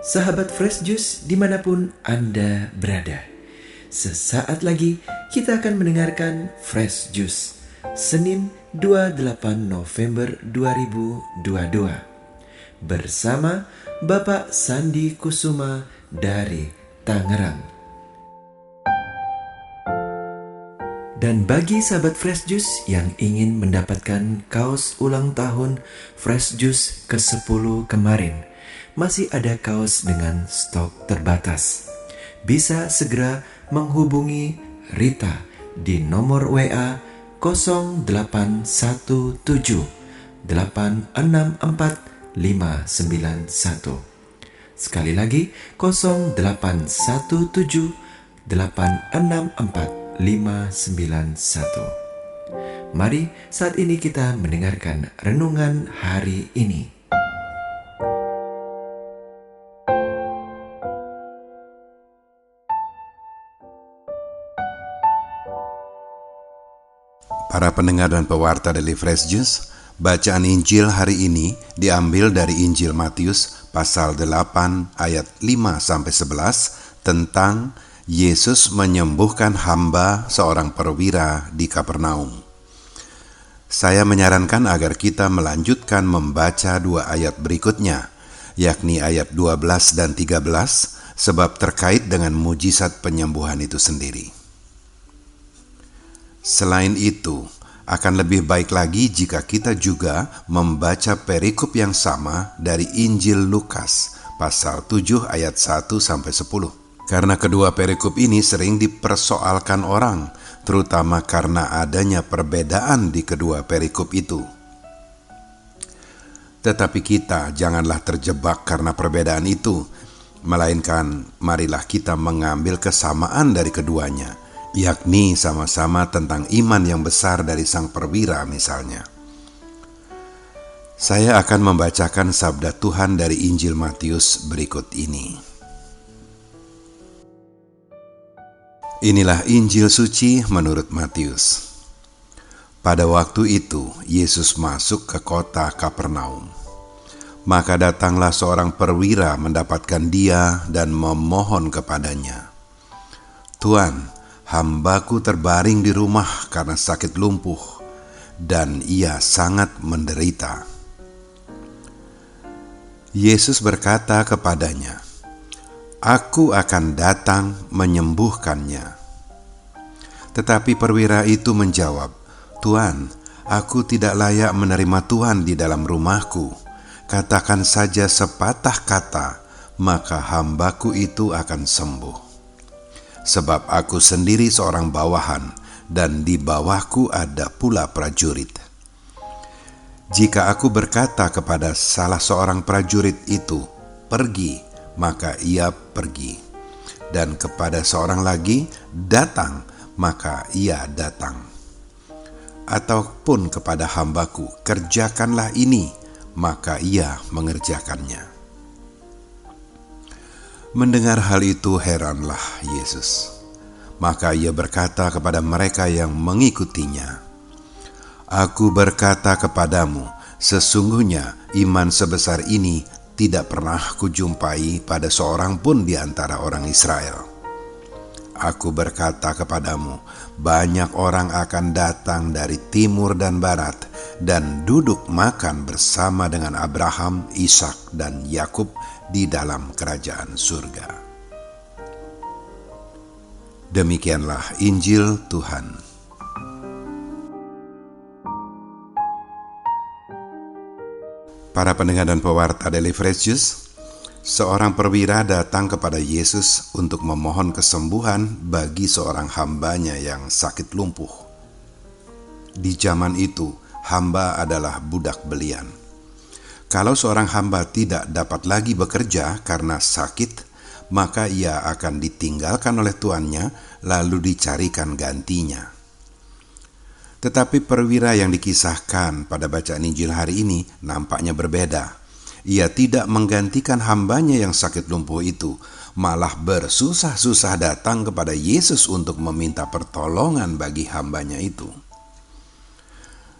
Sahabat Fresh Juice dimanapun Anda berada. Sesaat lagi kita akan mendengarkan Fresh Juice Senin 28 November 2022 bersama Bapak Sandi Kusuma dari Tangerang. Dan bagi sahabat Fresh Juice yang ingin mendapatkan kaos ulang tahun Fresh Juice ke-10 kemarin, masih ada kaos dengan stok terbatas. Bisa segera menghubungi Rita di nomor WA 0817 864 591. Sekali lagi 0817 864 591. Mari saat ini kita mendengarkan renungan hari ini. Para pendengar dan pewarta dari Fresh Juice, bacaan Injil hari ini diambil dari Injil Matius pasal 8 ayat 5-11 tentang Yesus menyembuhkan hamba seorang perwira di Kapernaum. Saya menyarankan agar kita melanjutkan membaca dua ayat berikutnya, yakni ayat 12 dan 13, sebab terkait dengan mujizat penyembuhan itu sendiri. Selain itu, akan lebih baik lagi jika kita juga membaca perikop yang sama dari Injil Lukas, pasal 7 ayat 1-10. Karena kedua perikop ini sering dipersoalkan orang, terutama karena adanya perbedaan di kedua perikop itu. Tetapi kita janganlah terjebak karena perbedaan itu, melainkan marilah kita mengambil kesamaan dari keduanya, yakni sama-sama tentang iman yang besar dari sang perwira misalnya. Saya akan membacakan sabda Tuhan dari Injil Matius berikut ini. Inilah Injil suci menurut Matius. Pada waktu itu, Yesus masuk ke kota Kapernaum. Maka datanglah seorang perwira mendapatkan dia dan memohon kepadanya, "Tuan, hambaku terbaring di rumah karena sakit lumpuh, dan ia sangat menderita." Yesus berkata kepadanya, "Aku akan datang menyembuhkannya." Tetapi perwira itu menjawab, "Tuan, aku tidak layak menerima Tuhan di dalam rumahku. Katakan saja sepatah kata, maka hambaku itu akan sembuh. Sebab aku sendiri seorang bawahan, dan di bawahku ada pula prajurit. Jika aku berkata kepada salah seorang prajurit itu, 'Pergi,' maka ia pergi, dan kepada seorang lagi, 'Datang,' maka ia datang. Ataupun kepada hambaku, 'Kerjakanlah ini,' maka ia mengerjakannya." Mendengar hal itu heranlah Yesus. Maka ia berkata kepada mereka yang mengikutinya, "Aku berkata kepadamu, sesungguhnya iman sebesar ini tidak pernah kujumpai pada seorang pun di antara orang Israel. Aku berkata kepadamu, banyak orang akan datang dari timur dan barat dan duduk makan bersama dengan Abraham, Ishak, dan Yakub di dalam kerajaan surga." Demikianlah Injil Tuhan. Para pendengar dan pewarta Daily Fresh Juice, seorang perwira datang kepada Yesus untuk memohon kesembuhan bagi seorang hambanya yang sakit lumpuh. Di zaman itu, hamba adalah budak belian. Kalau seorang hamba tidak dapat lagi bekerja karena sakit, maka ia akan ditinggalkan oleh tuannya lalu dicarikan gantinya. Tetapi perwira yang dikisahkan pada bacaan Injil hari ini nampaknya berbeda. Ia tidak menggantikan hambanya yang sakit lumpuh itu, malah bersusah-susah datang kepada Yesus untuk meminta pertolongan bagi hambanya itu.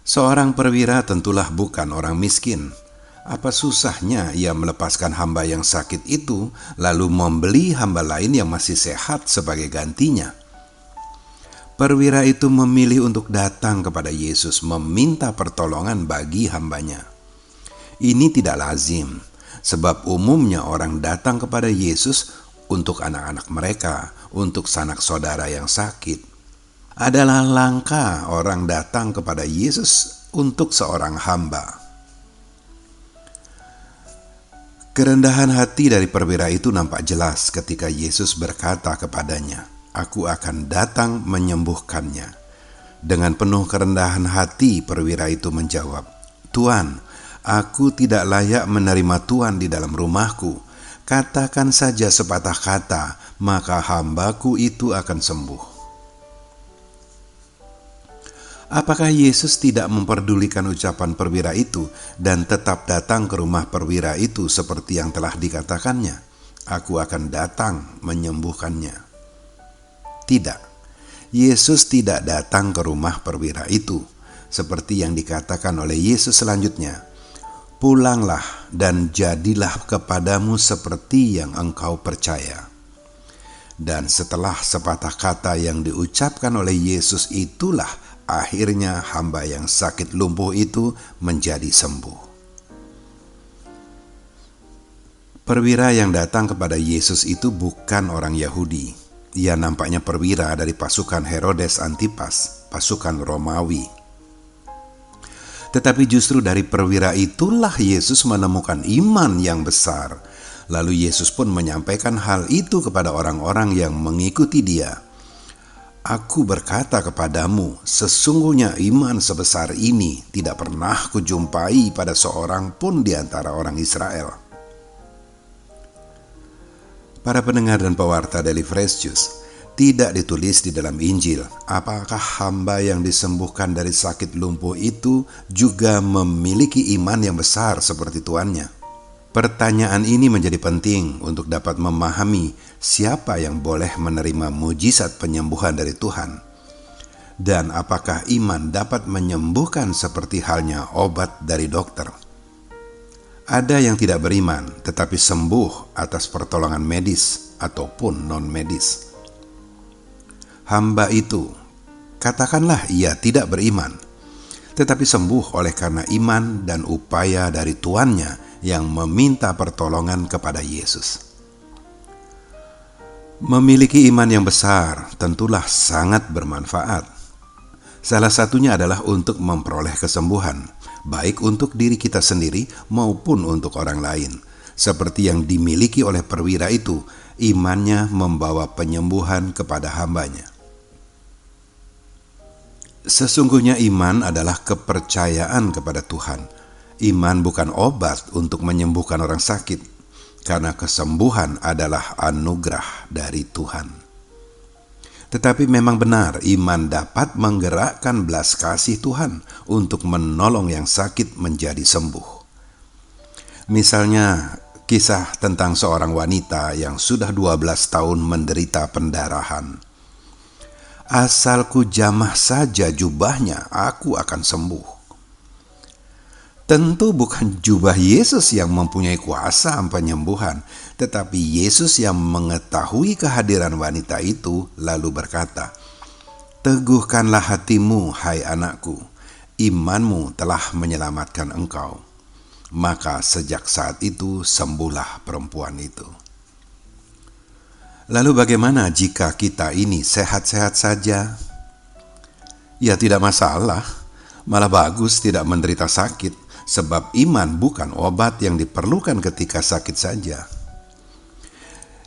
Seorang perwira tentulah bukan orang miskin. Apa susahnya ia melepaskan hamba yang sakit itu, lalu membeli hamba lain yang masih sehat sebagai gantinya? Perwira itu memilih untuk datang kepada Yesus meminta pertolongan bagi hambanya. Ini tidak lazim, sebab umumnya orang datang kepada Yesus untuk anak-anak mereka, untuk sanak saudara yang sakit. Adalah langka orang datang kepada Yesus untuk seorang hamba. Kerendahan hati dari perwira itu nampak jelas ketika Yesus berkata kepadanya, "Aku akan datang menyembuhkannya." Dengan penuh kerendahan hati perwira itu menjawab, "Tuan, aku tidak layak menerima Tuan di dalam rumahku. Katakan saja sepatah kata, maka hambaku itu akan sembuh." Apakah Yesus tidak memperdulikan ucapan perwira itu dan tetap datang ke rumah perwira itu seperti yang telah dikatakannya? "Aku akan datang menyembuhkannya." Tidak, Yesus tidak datang ke rumah perwira itu, seperti yang dikatakan oleh Yesus selanjutnya, "Pulanglah dan jadilah kepadamu seperti yang engkau percaya." Dan setelah sepatah kata yang diucapkan oleh Yesus itulah akhirnya hamba yang sakit lumpuh itu menjadi sembuh. Perwira yang datang kepada Yesus itu bukan orang Yahudi. Ia nampaknya perwira dari pasukan Herodes Antipas, pasukan Romawi. Tetapi justru dari perwira itulah Yesus menemukan iman yang besar. Lalu Yesus pun menyampaikan hal itu kepada orang-orang yang mengikuti Dia. "Aku berkata kepadamu, sesungguhnya iman sebesar ini tidak pernah kujumpai pada seorang pun di antara orang Israel." Para pendengar dan pewarta Daily Fresh Juice, tidak ditulis di dalam Injil apakah hamba yang disembuhkan dari sakit lumpuh itu juga memiliki iman yang besar seperti tuannya. Pertanyaan ini menjadi penting untuk dapat memahami siapa yang boleh menerima mujizat penyembuhan dari Tuhan. Dan apakah iman dapat menyembuhkan seperti halnya obat dari dokter? Ada yang tidak beriman tetapi sembuh atas pertolongan medis ataupun non-medis. Hamba itu, katakanlah ia tidak beriman, tetapi sembuh oleh karena iman dan upaya dari tuannya yang meminta pertolongan kepada Yesus. Memiliki iman yang besar tentulah sangat bermanfaat. Salah satunya adalah untuk memperoleh kesembuhan, baik untuk diri kita sendiri maupun untuk orang lain. Seperti yang dimiliki oleh perwira itu, imannya membawa penyembuhan kepada hambanya. Sesungguhnya iman adalah kepercayaan kepada Tuhan. Iman bukan obat untuk menyembuhkan orang sakit, karena kesembuhan adalah anugerah dari Tuhan. Tetapi memang benar, iman dapat menggerakkan belas kasih Tuhan untuk menolong yang sakit menjadi sembuh. Misalnya, kisah tentang seorang wanita yang sudah 12 tahun menderita pendarahan. "Asal ku jamah saja jubahnya, aku akan sembuh." Tentu bukan jubah Yesus yang mempunyai kuasa penyembuhan, tetapi Yesus yang mengetahui kehadiran wanita itu lalu berkata, "Teguhkanlah hatimu, hai anakku, imanmu telah menyelamatkan engkau." Maka sejak saat itu sembuhlah perempuan itu. Lalu bagaimana jika kita ini sehat-sehat saja? Ya tidak masalah, malah bagus tidak menderita sakit. Sebab iman bukan obat yang diperlukan ketika sakit saja.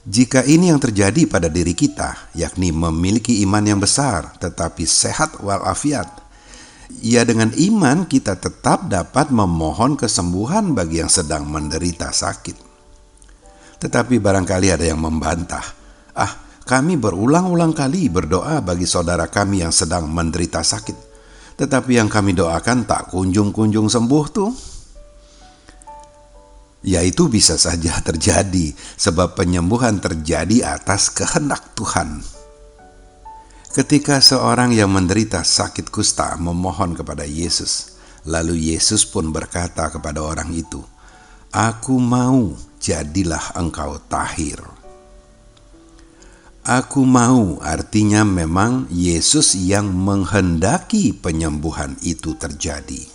Jika ini yang terjadi pada diri kita, yakni memiliki iman yang besar tetapi sehat walafiat, ya dengan iman kita tetap dapat memohon kesembuhan bagi yang sedang menderita sakit. Tetapi barangkali ada yang membantah, kami berulang-ulang kali berdoa bagi saudara kami yang sedang menderita sakit, tetapi yang kami doakan tak kunjung-kunjung sembuh tuh. Ya itu bisa saja terjadi, sebab penyembuhan terjadi atas kehendak Tuhan. Ketika seorang yang menderita sakit kusta memohon kepada Yesus, lalu Yesus pun berkata kepada orang itu, Aku mau, jadilah engkau tahir. Aku mau artinya memang Yesus yang menghendaki penyembuhan itu terjadi.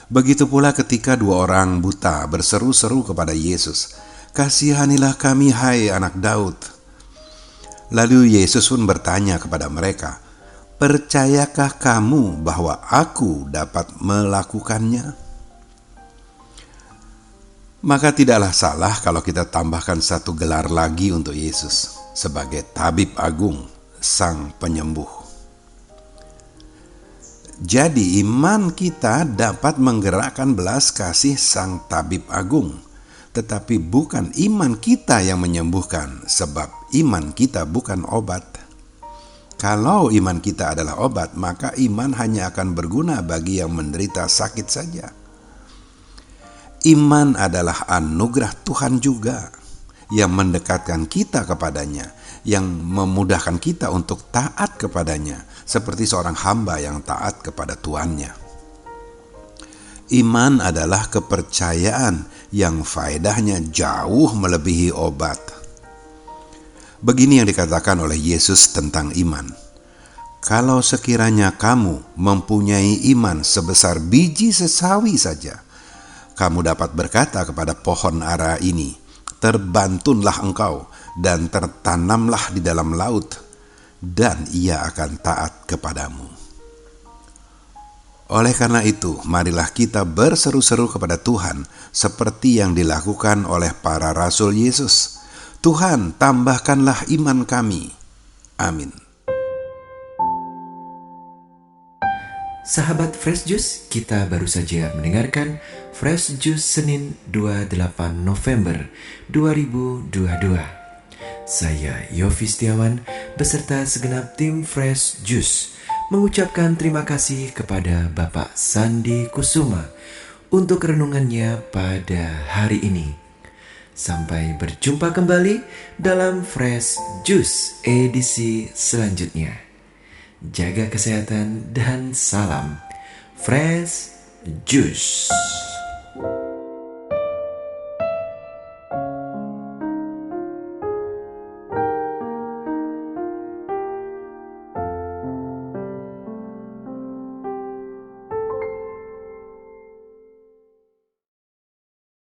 Begitu pula ketika dua orang buta berseru-seru kepada Yesus, "Kasihanilah kami, hai anak Daud." Lalu Yesus pun bertanya kepada mereka, "Percayakah kamu bahwa aku dapat melakukannya?" Maka tidaklah salah kalau kita tambahkan satu gelar lagi untuk Yesus sebagai Tabib Agung, Sang Penyembuh. Jadi iman kita dapat menggerakkan belas kasih Sang Tabib Agung. Tetapi bukan iman kita yang menyembuhkan, sebab iman kita bukan obat. Kalau iman kita adalah obat, maka iman hanya akan berguna bagi yang menderita sakit saja. Iman adalah anugerah Tuhan juga, yang mendekatkan kita kepadanya, yang memudahkan kita untuk taat kepadanya, seperti seorang hamba yang taat kepada tuannya. Iman adalah kepercayaan yang faedahnya jauh melebihi obat. Begini yang dikatakan oleh Yesus tentang iman. Kalau sekiranya kamu mempunyai iman sebesar biji sesawi saja, kamu dapat berkata kepada pohon ara ini, "Terbantunlah engkau dan tertanamlah di dalam laut," dan ia akan taat kepadamu. Oleh karena itu, marilah kita berseru-seru kepada Tuhan seperti yang dilakukan oleh para rasul Yesus. "Tuhan, tambahkanlah iman kami." Amin. Sahabat Fresh Juice, kita baru saja mendengarkan Fresh Juice Senin 28 November 2022. Saya Yofi Setiawan beserta segenap tim Fresh Juice mengucapkan terima kasih kepada Bapak Sandi Kusuma untuk renungannya pada hari ini. Sampai berjumpa kembali dalam Fresh Juice edisi selanjutnya. Jaga kesehatan dan salam Fresh Juice.